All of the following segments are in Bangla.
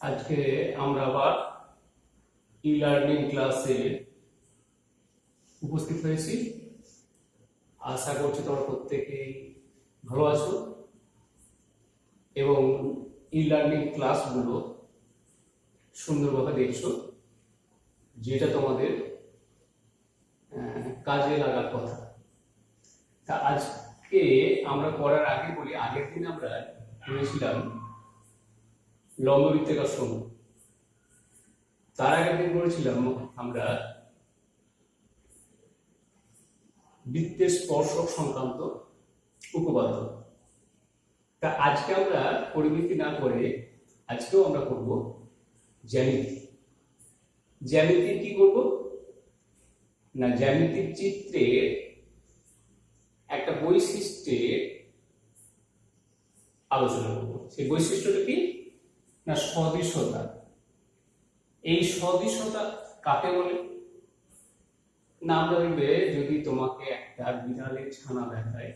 আজকে আমরা আবার ই লার্নিং ক্লাসে উপস্থিত হয়েছি। আশা করছি তোমরা প্রত্যেকেই ভালো আছো এবং ই লার্নিং ক্লাসগুলো সুন্দরভাবে দেখছো, যেটা তোমাদের কাজে লাগার কথা। তা আজকে আমরা পড়ার আগে বলি, আগের দিন আমরা পড়েছিলাম লম্ববৃত্তাকার সমূহ। তার আগের দিন পড়েছিলাম আমরা বৃত্তের স্পর্শক সংক্রান্ত উপপাদ্য। তা আজকে আমরা পরিবৃত্তি না করে আজকেও আমরা করব জ্যামিতি। জ্যামিতি কি করব না, জ্যামিতির চিত্রের একটা বৈশিষ্ট্যের আলোচনা করব। সেই বৈশিষ্ট্যটা কি না, সদৃশতা। এই সদৃশতা কাকে বলে না, আমরা দেখবে যদি তোমাকে একটা বিড়ালের ছানা দেখায়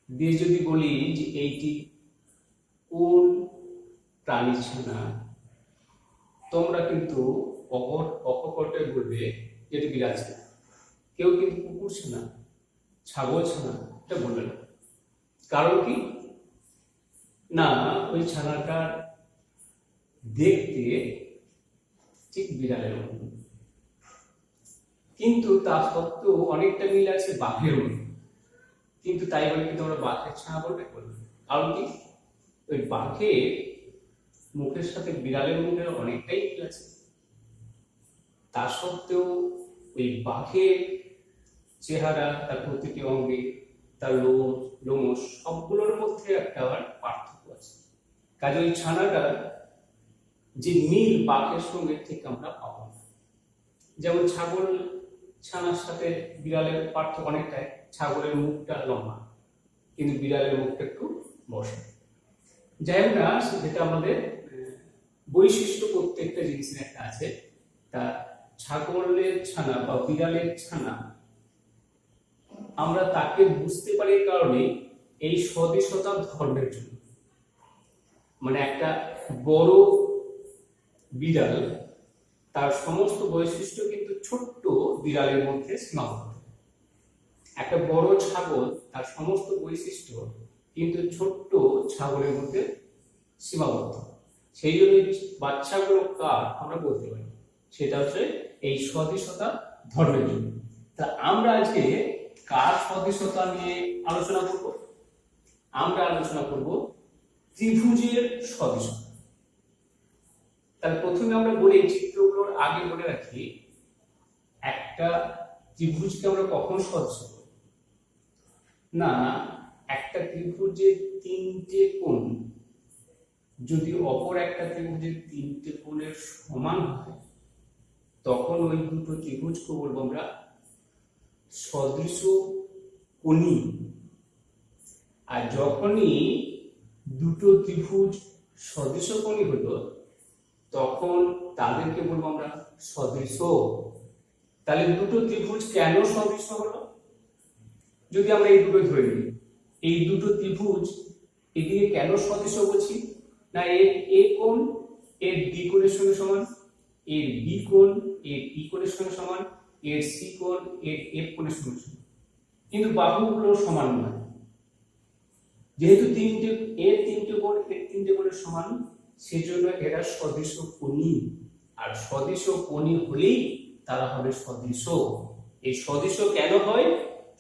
দিয়ে যদি বলি যে এইটি কোন প্রাণীর ছানা, তোমরা কিন্তু অকপটে বলবে যেটি বিড়াল ছানা। কেউ কিন্তু কুকুর ছানা, ছাগল ছানা এটা বলবে না। কারণ কি না, ওই ছানাটার দেখতে ঠিক বিড়ালের মতো, কিন্তু তা সত্ত্বেও অনেকটা মিল আছে বাঘের মতো। কিন্তু তাই বলে কিন্তু আমরা বাঘের ছানা বলবে? কারণ কি ওই বাঘের মুখের সাথে বিড়ালের মুখের অনেকটাই মিল আছে। তা সত্ত্বেও ওই বাঘের চেহারা, তার প্রতিটি অঙ্গে, তার লোমশ সবগুলোর মধ্যে একটা পার্থক্য আছে। কাজে ওই ছানাটা যে মিল বাঘের সঙ্গে ঠিক আমরা পাবো না। যেমন ছাগল ছানার সাথে বিড়ালের পার্থক্য অনেকটাই, ছাগলের মুখটা লম্বা কিন্তু বিড়ালের মুখটা একটু বসা। যাই হোক না, যেটা আমাদের বৈশিষ্ট্য প্রত্যেকটা জিনিসের একটা আছে। তা ছাগলের ছানা বা বিড়ালের ছানা আমরা তাকে বুঝতে পারি কারণে এই সদৃশতা ধর্মের জন্য। মানে একটা বড় বিড়াল তার সমস্ত বৈশিষ্ট্য কিন্তু ছোট্ট বিড়ালের মধ্যে সীমাবদ্ধ। একটা বড় ছাগল তার সমস্ত বৈশিষ্ট্য কিন্তু ছোট্ট ছাগলের মধ্যে সীমাবদ্ধ। সেই জন্য বাচ্চাগুলো কার আমরা বলতে পারি, সেটা হচ্ছে এই সদৃশতা ধর্মের জন্য। তা আমরা আজকে কার সদৃশতা নিয়ে আলোচনা করব? আমরা আলোচনা করব ত্রিভুজের সদৃশতা। তাহলে প্রথমে আমরা বলি, চিত্রগুলোর আগে বলে রাখি, একটা ত্রিভুজকে আমরা কখন সদৃশ করি না, একটা ত্রিভুজের তিনটে কোণ যদি অপর একটা ত্রিভুজের তিনটে কোণের সমান হয়, তখন ওই দুটো ত্রিভুজকে বলবো আমরা সদৃশ কোণী। আর যখনই দুটো ত্রিভুজ সদৃশ কোণী হলো, তখন তাদেরকে বলবো আমরা সদৃশ। তাহলে দুটো ত্রিভুজ কেন সদৃশ হলো? যদি আমরা এই দুটো ধরে নিই, এই দুটো ত্রিভুজ এদিকে কেন সদৃশ বলছি না, এর এ কোণ এর ডি কোণের সঙ্গে সমান, এর বি কোণ এর ই কোণের সঙ্গে সমান, এর সি কোণ এর এফ কোণের সঙ্গে সমান, কিন্তু বাহুগুলো সমান নয়। যেহেতু তিনটে কোণ এর তিনটে কোণের সমান, সেজন্য এরা সদৃশ কোণী। আর সদৃশ কোণী হলেই তারা হবে সদৃশ। এই সদৃশ কেন হয়?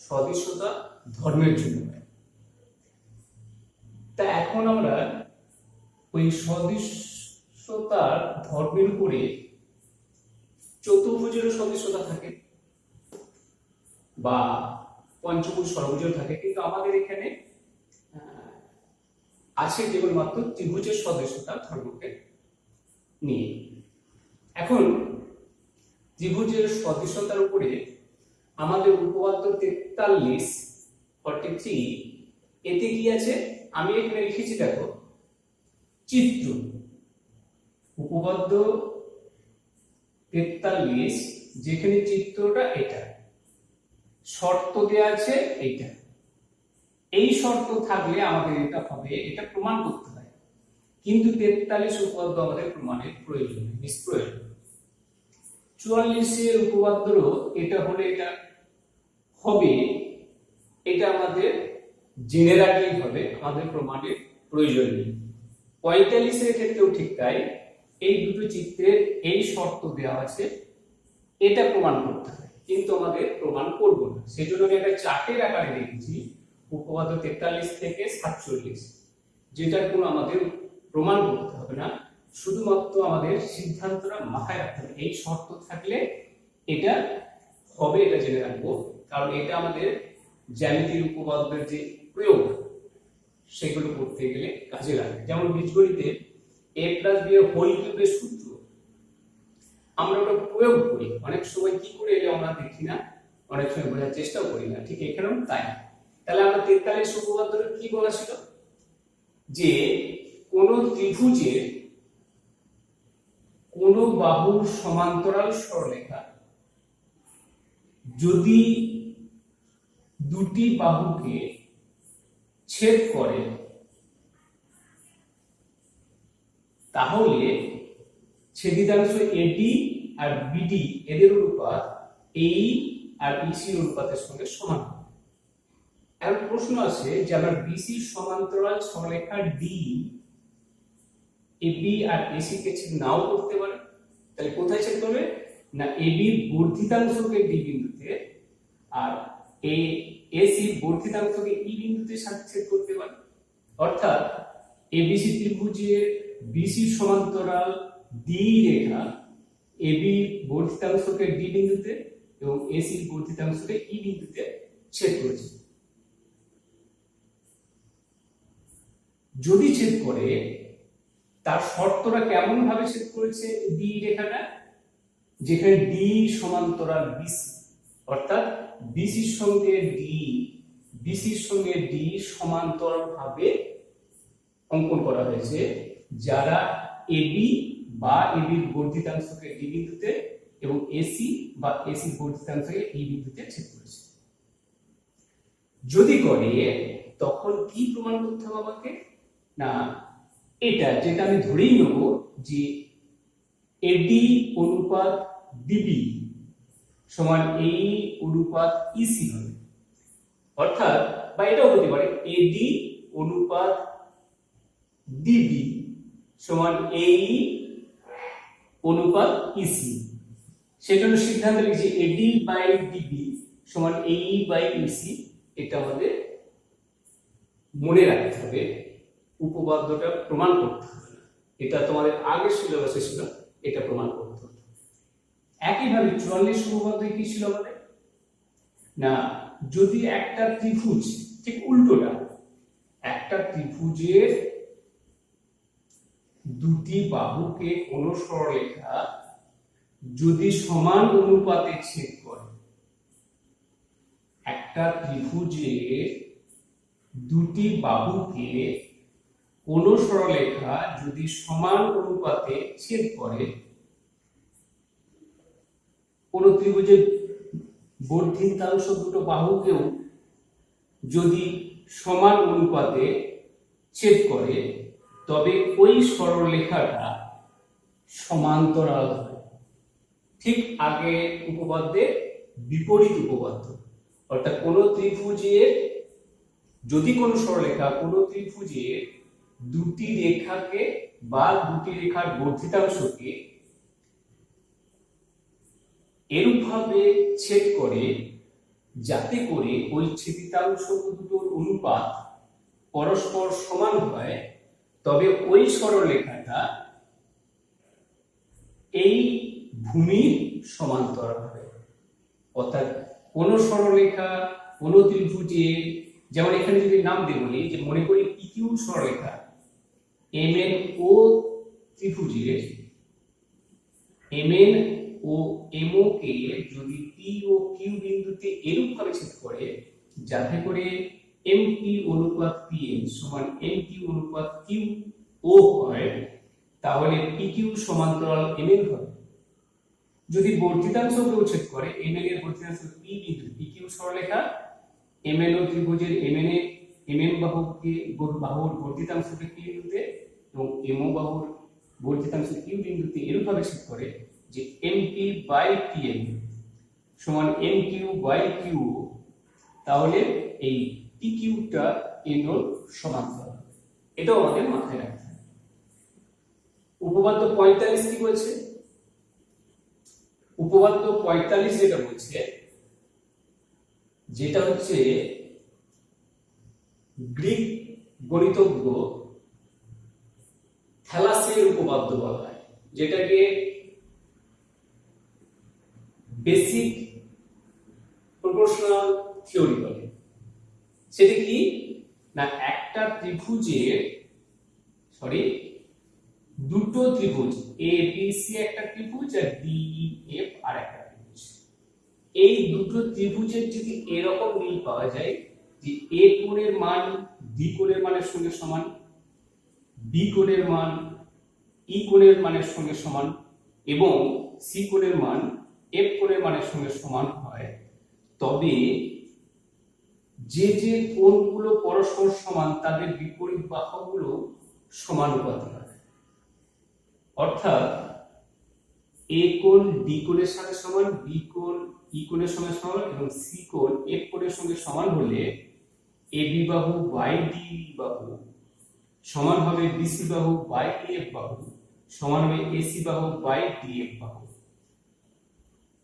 সদৃশতা ধর্মের জন্য। তা এখন আমরা ওই সদৃশতার ধর্মের উপরে চতুর্ভুজেরও সদৃশতা থাকে বা পঞ্চভুজ ষড়ভুজের থাকে, কিন্তু আমাদের এখানে আছে কেবলমাত্র ত্রিভুজের সদৃশতা ধর্মকে নিয়ে। এখন ত্রিভুজের সদৃশতার উপরে আমাদের উপপাদ্য 43 এতে কি আছে আমি এখানে লিখেছি, দেখো, চিত্র। উপপাদ্য 43 যেখানে চিত্রটা এটা, শর্ত দেয়া আছে এইটা। এই শর্ত থাকলে আমাদের এটা হবে, এটা প্রমাণ করতে হয় কিন্তু 43 উপপাদ্য আমাদের প্রমাণের প্রয়োজন নেই, নিষ্প্রয়োজন। 44 এর উপপাদ্যও এটা হলে এটা হবে, এটা আমাদের জেনে রাখলেই হবে, আমাদের প্রমাণের প্রয়োজন নেই। 45 এর ক্ষেত্রেও ঠিক তাই, এই দুটো চিত্রের এই শর্ত দেওয়া আছে, এটা প্রমাণ করতে হবে, কিন্তু আমাদের প্রমাণ করব না। সেজন্য আমি একটা চার্টের আকারে লিখেছি উপপাদ্য 43 থেকে 47, যেটার কোনো আমাদের প্রমাণ করতে হবে না, শুধুমাত্র আমাদের সিদ্ধান্তটা মাথায় রাখতে হবে। এই শর্ত থাকলে এটা হবে, এটা জেনে রাখবো, কারণ এটা আমাদের জ্যামিতির উপপাদ্যের যে প্রয়োগ সেগুলো করতে গেলে কাজে লাগে। যেমন বীজগণিতে a + b এর হোল কিউবের সূত্র আমরা ওটা প্রয়োগ করি, অনেক সময় কি করে এটা আমরা দেখি না, অনেক সময় বোঝার চেষ্টাও করি না, ঠিক এখানেও তাই। তাহলে আমরা 43 উপপাদ্যটা কি বলা ছিল, যে কোন ত্রিভুজের কোন বাহুর সমান্তরাল সরলরেখা যদি দুটি বাহুকে ছেদ করে তাহলে ছেদিতাংশ এডি আর বিডি এদের অনুপাত এই আর ইসি অনুপাতের সঙ্গে সমান হবে। এখন প্রশ্ন আছে যে আমরা বিসি সমান্তরাল সরলরেখা ডি এবি আর এসি কে ছেদ নাও করতে পারে, তাহলে কোথায় ছেদ করবে না এবি বর্ধিতাংশকে ডি বিন্দুতে আর এসি বর্ধিতাংশকে ই বিন্দুতে সাথে ছেদ করতে পারে। অর্থাৎ এবিসি ত্রিভুজের বিসি সমান্তরাল ডি রেখা এবি বর্ধিতাংশকে ডি বিন্দুতে এবং এসি বর্ধিতাংশকে ই বিন্দুতে ছেদ করেছে। যদি ছেদ করে তার শর্তটা কেমন ভাবে ছেদ করেছে ডি রেখাটা, যেখানে ডি সমান্তরাল বিসি, অর্থাৎ বিসির সঙ্গে ডি সমান্তরাল ভাবে অঙ্কন করা হয়েছে, যারা এবি বা এবির বর্ধিতাংশকে ডি বিন্দুতে এবং এসি বা এসি বর্ধিতাংশকে ই বিন্দুতে ছেদ করেছে। যদি করে তখন কি প্রমাণ করতে হবে আমাকে না, এটা যেটা আমি ধরেই নেব যে এডি অনুপাত ডিবি সমান এই অনুপাত ইসি হবে। অর্থাৎ বা এটাও হতে পারে এডি অনুপাত ডিবি সমান এই অনুপাত ইসি। সেজন্য সিদ্ধান্ত লিখছি এডি বাই ডিবি সমান এই বাই ইসি। এটা আমাদের মনে রাখতে হবে, উপপাদ্যটা প্রমাণ করতে হবে, এটা তোমাদের আগের সিলেবাসে ছিল, এটা প্রমাণ করতে হবে। একইভাবে 44 উপপাদ্য কি ছিল আমাদের না, যদি একটা ত্রিভুজ ঠিক উল্টোটা, একটা ত্রিভুজের দুটি বাহুকে কোন সরলরেখা যদি সমান অনুপাতে ছেদ করে, একটা ত্রিভুজের দুটি বাহুকে কোন সরলরেখা যদি সমান অনুপাতে ছেদ করে, কোন ত্রিভুজের বর্ধিতাংশ দুটো বাহুকেও যদি সমান অনুপাতে ছেদ করে, তবে ওই সরলরেখাটা সমান্তরাল হয়। ঠিক আগে উপপাদ্যের বিপরীত উপপাদ্য, অর্থাৎ কোন ত্রিভুজের যদি কোন সরলরেখা কোন ত্রিভুজের দুটি রেখাকে বা দুটি রেখার বর্ধিতাংশকে এরূপভাবে ছেদ করে যাতে করে ওই ছেদিতাংশ দুটোর অনুপাত পরস্পর সমান হয়, তবে ওই সরলরেখাটা এই ভূমির সমান্তরাল হবে। অর্থাৎ কোন সরলরেখা কোন ত্রিভুজে, যেমন এখানে যদি নাম দিয়ে বলি যে মনে করি পিকিউ সরলরেখা এমএন ও ত্রিভুজের এমএন ও এমও কে যদি পি ও কিউ বিন্দুতে এরূপ ভাবে ছেদ করে যাতে করে এমপি অনুপাত পিএম সমান এমকিউ অনুপাত কিউ ও হয়, তাহলে পিকিউ সমান্তরাল এমএন হবে। যদি বর্ধিতাংশকেও ছেদ করে, এমএন এর বর্ধিতাংশ পি বিন্দু পিকিউ সরলরেখা এমএন ও ত্রিভুজের এমএন বাহুর বর্ধিতাংশকে পি বিন্দুতে এবং এমও বাহুর বর্ধিতাংশ কিউ বিন্দুতে এরূপভাবে ছেদ করে যে এমপি বাই টিএম সমান এম কিউ বাই কিউ, তাহলে এই পি কিউটা এন ওর সমান্তরাল। এটাও আমাদের মাথায় রাখতে হবে। উপপাদ্য 45 কি বলছে? উপপাদ্য 45 যেটা বলছে, যেটা হচ্ছে গ্রিক গণিতজ্ঞ থ্যালাসের উপপাদ্য বলা হয়, যেটাকে বেসিক প্রপোর্শনাল থিওরি বলে। সেটা কি না, একটা ত্রিভুজের দুটো ত্রিভুজ এ বি সি একটা ত্রিভুজ আর ডি ই এফ আর একটা ত্রিভুজ, এই দুটো ত্রিভুজের যদি এরকম মিল পাওয়া যায় যে এ কোণের মান ডি কোণের মানের সঙ্গে সমান, বি কোণের মান ই কোণের মানের সঙ্গে সমান এবং সি কোণের মান এফ কোণের মানের সঙ্গে সমান হয়, তবে যে যে কোণগুলো পরস্পর সমান তাদের বিপরীত বাহুগুলো সমানুপাতিক হয়। অর্থাৎ এ কোণ ডি কোণের সাথে সমান, বি কোণ ই কোণের সঙ্গে সমান এবং সি কোণ এফ কোণের সঙ্গে সমান হলে এ বি বাহু বাই ডি বাহু সমান হবে বিসি বাহু বাই এফ বাহু সমান হবে এসি বাহু বাই ডিএফ বাহু।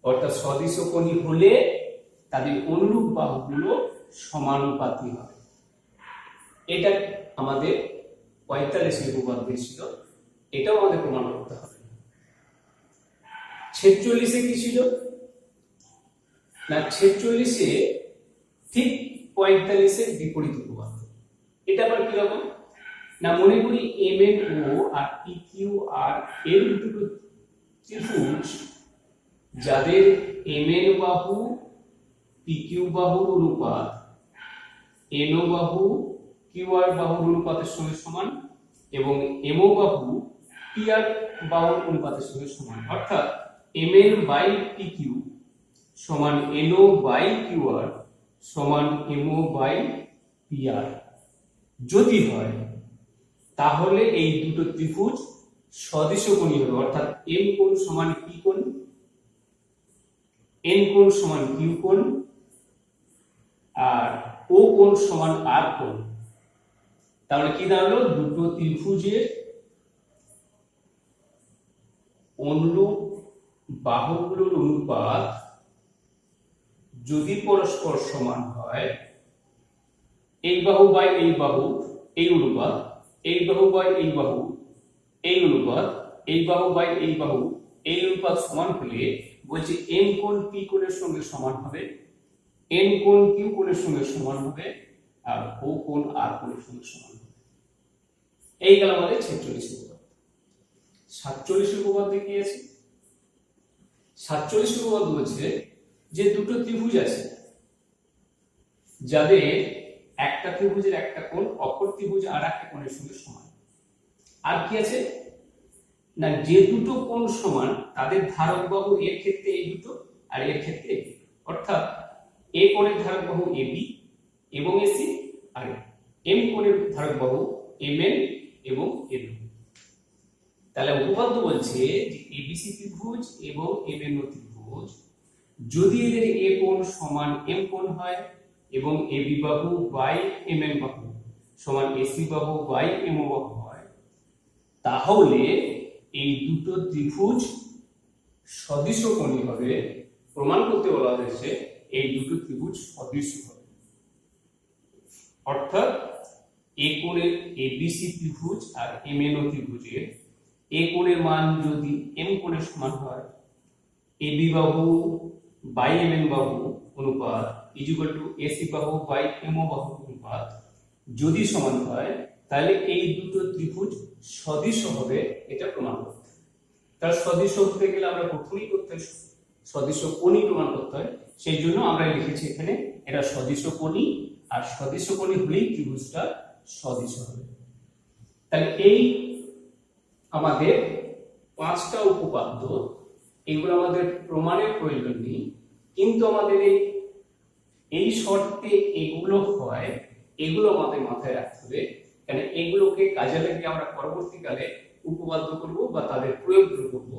অর্থাৎ সদৃশ কোণী হলে তাদের অনুরূপ বাহুগুলো সমানুপাতি হবে। এটা আমাদের 45 উপপাদ্য ছিল, এটাও আমাদের প্রমাণ করতে হবে। 46 কি ছিল না, 46 ঠিক 45 এর বিপরীত উপপাদ্য। এটা আবার কি রকম না, মনে করি এম এন ও আর পি কিউ আর এর দুটো ত্রিভুজ, যাদের এম এন বাহু পি কিউ বাহুর অনুপাত এন ও বাহু কিউ আর বাহুর অনুপাতের সঙ্গে সমান এবং এম ও বাহু পি আর বাহুর অনুপাতের সঙ্গে সমান। অর্থাৎ M N by P Q সমান N O by Q R সমান M O by P R যদি হয়, তাহলে এই দুটো ত্রিভুজ সদৃশ কোণী হবে। অর্থাৎ এম কোণ সমান পি কোণ, এন কোণ সমান কিউ কোণ আর ও কোণ সমান আর কোণ। তাহলে কি দাঁড়ালো, দুটো ত্রিভুজের অনুরূপ বাহুগুলোর অনুপাত যদি পরস্পর সমান হয়, এই বাহু বাই এই বাহু এই অনুপাত, এই বাহু বাই এই বাহু এই অনুপাত, এই বাহু বাই এই বাহু এই অনুপাত সমান হলে বলছে এম কোণ পি কোণের সঙ্গে সমান হবে, এন কোণ কিউ কোণের সঙ্গে সমান হবে আর ও কোণ আর কোণের সঙ্গে সমান হবে। এই গেল আমাদের 46 উপপাদ্য। 47 উপপাদ্যে কি আছে? 47 উপপাদ্য বলছে যে দুটো ত্রিভুজ আছে, যাদের একটা ত্রিভুজের একটা কোণ অপর ত্রিভুজ আর একটা কোণের সঙ্গে সমান। আর কি আছে না, যে দুটো কোণ সমান তাদের ধারক বাহু এর ক্ষেত্রে এই দুটো আর এর ক্ষেত্রে এই দুটো। অর্থাৎ এ কোণের ধারক বাহু এবি এবং এসি আর এম কোণের ধারক বাহু এমএন এবং এমএন। তাহলে উপপাদ্য বলছে যে এবিসি ত্রিভুজ এবং এমএন ত্রিভুজ যদি এদের এ কোণ সমান এম কোণ হয় এবং এবি বাহু বাই এমএন বাহু সমান এসি বাহু বাই এমও বাহু হয়, তাহলে এই দুটো ত্রিভুজ সদৃশ কোণী হবে। প্রমাণ করতে বলা হয়েছে এই দুটো ত্রিভুজ সদৃশ হবে। অর্থাৎ এ কোণের এবিসি ত্রিভুজ আর এমএন ত্রিভুজের এ কোণের মান যদি এম কোণের সমান হয়, এবি বাহু বাই এমএন বাহু অনুপাত ইকুয়াল টু এসি বাহু বাই এমও বাহু অনুপাত যদি সমান হয়, তাহলে এই দুটো ত্রিভুজ সদৃশ হবে। এটা প্রমাণ করতে, তার সদৃশ হতে গেলে আমরা প্রথমেই করতে হয় সদৃশ কোণী প্রমাণ করতে হয়। সেই জন্য আমরা লিখেছি এখানে এটা সদৃশ কোণী, আর সদৃশ কোণী হলেই ত্রিভুজটা সদৃশ হবে। তাহলে এই আমাদের 5টা উপপাদ্য, এগুলো আমাদের প্রমাণের প্রয়োজন নেই, কিন্তু আমাদের এই শর্তে এগুলো হয়, এগুলো আমাদের মাথায় রাখতে হবে কেন এগুলোকে কাজে লাগিয়ে আমরা পরবর্তীকালে উপপাদ্য করব বা তাদের প্রয়োগ করব।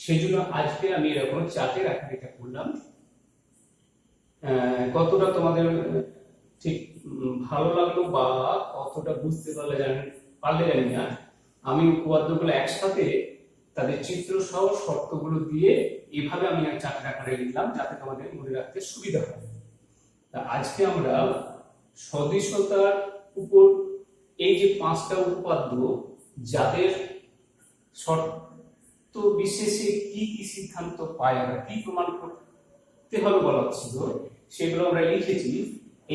সেই জন্য আজকে আমি এরকম চার্টের আকারে এটা করলাম। কতটা তোমাদের ঠিক ভালো লাগলো বা কতটা বুঝতে পারলে জানি না। আমি উপপাদ্যগুলো একসাথে তাদের চিত্র সহ শর্তগুলো দিয়ে এভাবে আমি চার্টের আকারে লিখলাম যাতে তোমাদের মনে রাখতে সুবিধা হয়। আজকে আমরা সদিশতার উপর এই যে 5টা উপপাদ্য যাদের শর্ত বিশেষে কি কি সিদ্ধান্ত পায় আমরা কি প্রমাণ করতে হবে বলা ছিল সেগুলো আমরা লিখেছি,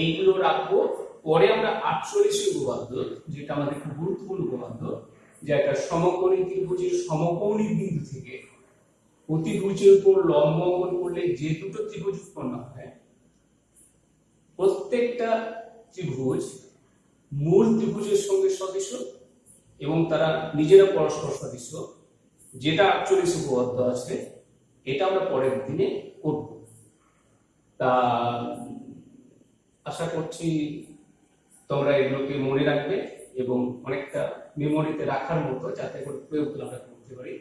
এইগুলো রাখবো। পরে আমরা 48 উপপাদ্য, যেটা আমাদের খুব গুরুত্বপূর্ণ উপপাদ্য, যে একটা সমকোণী ত্রিভুজের সমকোণী বিন্দু থেকে অতিভুজের উপর লম্ব অঙ্কন করলে যে দুটো ত্রিভুজ উৎপন্ন হয়, প্রত্যেকটা ত্রিভুজ মূল ত্রিভুজের সঙ্গে সদৃশ এবং তারা নিজেরা পরস্পর সদৃশ, যেটা 48 উপপাদ্য আছে, এটা আমরা পরের দিনে করব। তা আশা করছি তোমরা এগুলোকে মনে রাখবে এবং অনেকটা মেমোরিতে রাখার মতো, যাতে করে প্রয়োগগুলো আমরা করতে পারি।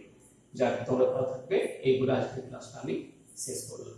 যাতে তোমরা ভালো থাকবে। এইগুলো আজকের ক্লাসটা আমি শেষ করলাম।